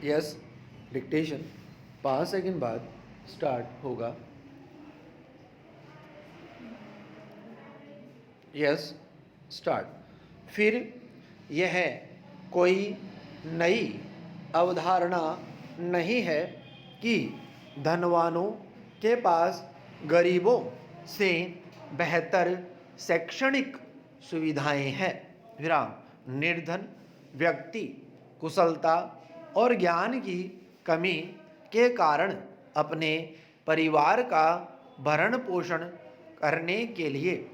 Yes, dictation 5 second बाद start होगा। Yes, start. फिर यह कोई नई अवधारणा नहीं है कि धनवानों के पास गरीबों से बेहतर शैक्षणिक सुविधाएं हैं। विराम। निर्धन व्यक्ति कुशलता और ज्ञान की कमी के कारण अपने परिवार का भरण पोषण करने के लिए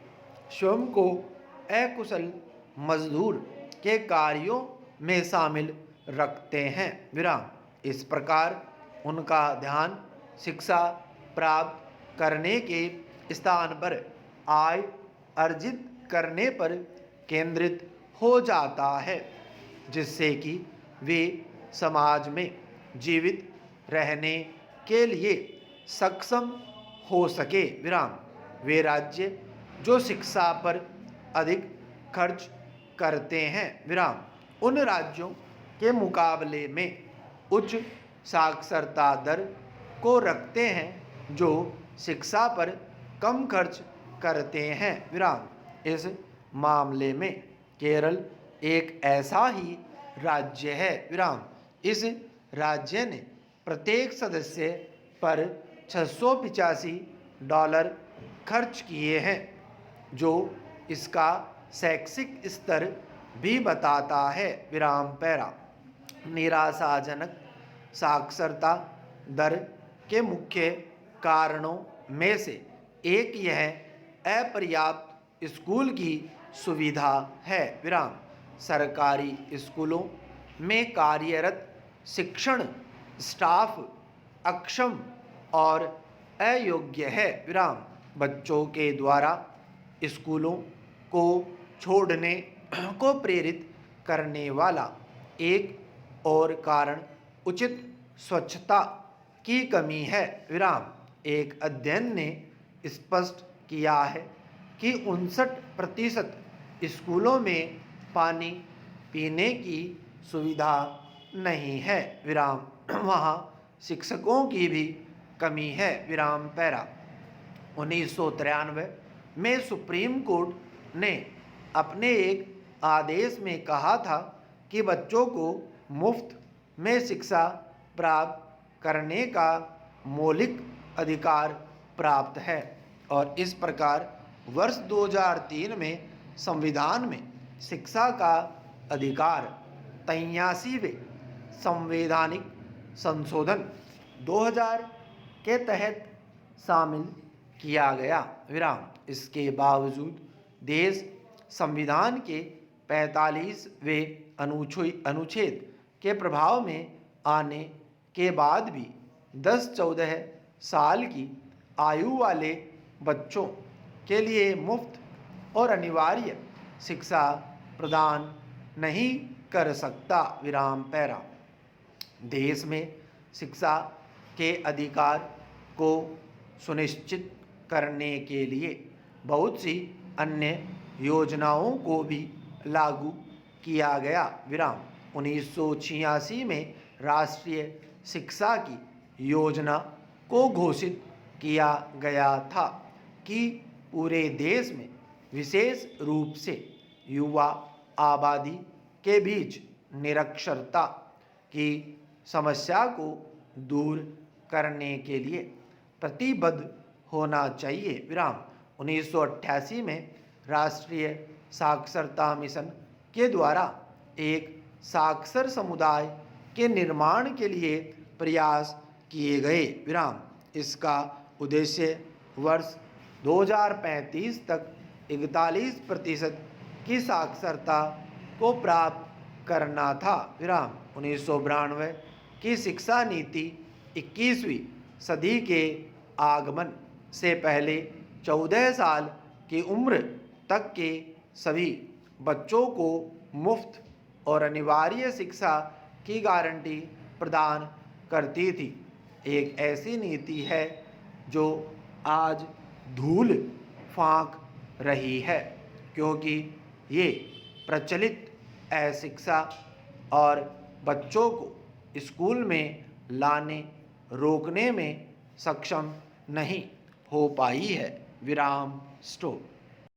स्वयं को अकुशल मजदूर के कार्यों में शामिल रखते हैं। विराम। इस प्रकार उनका ध्यान शिक्षा प्राप्त करने के स्थान पर आय अर्जित करने पर केंद्रित हो जाता है, जिससे कि वे समाज में जीवित रहने के लिए सक्षम हो सके। विराम। वे राज्य जो शिक्षा पर अधिक खर्च करते हैं, विराम, उन राज्यों के मुकाबले में उच्च साक्षरता दर को रखते हैं जो शिक्षा पर कम खर्च करते हैं। विराम। इस मामले में केरल एक ऐसा ही राज्य है। विराम। इस राज्य ने प्रत्येक सदस्य पर $685 खर्च किए हैं, जो इसका शैक्षिक स्तर भी बताता है। विराम पैरा। निराशाजनक साक्षरता दर के मुख्य कारणों में से एक यह अपर्याप्त स्कूल की सुविधा है। विराम। सरकारी स्कूलों में कार्यरत शिक्षण स्टाफ अक्षम और अयोग्य है। विराम। बच्चों के द्वारा स्कूलों को छोड़ने को प्रेरित करने वाला एक और कारण उचित स्वच्छता की कमी है। विराम। एक अध्ययन ने स्पष्ट किया है कि 59% स्कूलों में पानी पीने की सुविधा नहीं है। विराम। वहाँ शिक्षकों की भी कमी है। विराम पैरा। 1993 में सुप्रीम कोर्ट ने अपने एक आदेश में कहा था कि बच्चों को मुफ्त में शिक्षा प्राप्त करने का मौलिक अधिकार प्राप्त है, और इस प्रकार वर्ष 2003 में संविधान में शिक्षा का अधिकार 83वें संवैधानिक संशोधन 2000 के तहत शामिल किया गया। विराम। इसके बावजूद देश संविधान के 45वें अनुच्छेद के प्रभाव में आने के बाद भी 10-14 साल की आयु वाले बच्चों के लिए मुफ्त और अनिवार्य शिक्षा प्रदान नहीं कर सकता। विराम पैरा। देश में शिक्षा के अधिकार को सुनिश्चित करने के लिए बहुत सी अन्य योजनाओं को भी लागू किया गया। विराम। 1986 में राष्ट्रीय शिक्षा की योजना को घोषित किया गया था कि पूरे देश में विशेष रूप से युवा आबादी के बीच निरक्षरता की समस्या को दूर करने के लिए प्रतिबद्ध होना चाहिए। विराम। 1988 में राष्ट्रीय साक्षरता मिशन के द्वारा एक साक्षर समुदाय के निर्माण के लिए प्रयास किए गए। विराम। इसका उद्देश्य वर्ष 2035 तक 41% की साक्षरता को प्राप्त करना था। विराम। 1992 की शिक्षा नीति 21वीं सदी के आगमन से पहले 14 साल की उम्र तक के सभी बच्चों को मुफ्त और अनिवार्य शिक्षा की गारंटी प्रदान करती थी। एक ऐसी नीति है जो आज धूल फांक रही है, क्योंकि ये प्रचलित अशिक्षा और बच्चों को स्कूल में लाने रोकने में सक्षम नहीं हो पाई है। विराम स्टॉप।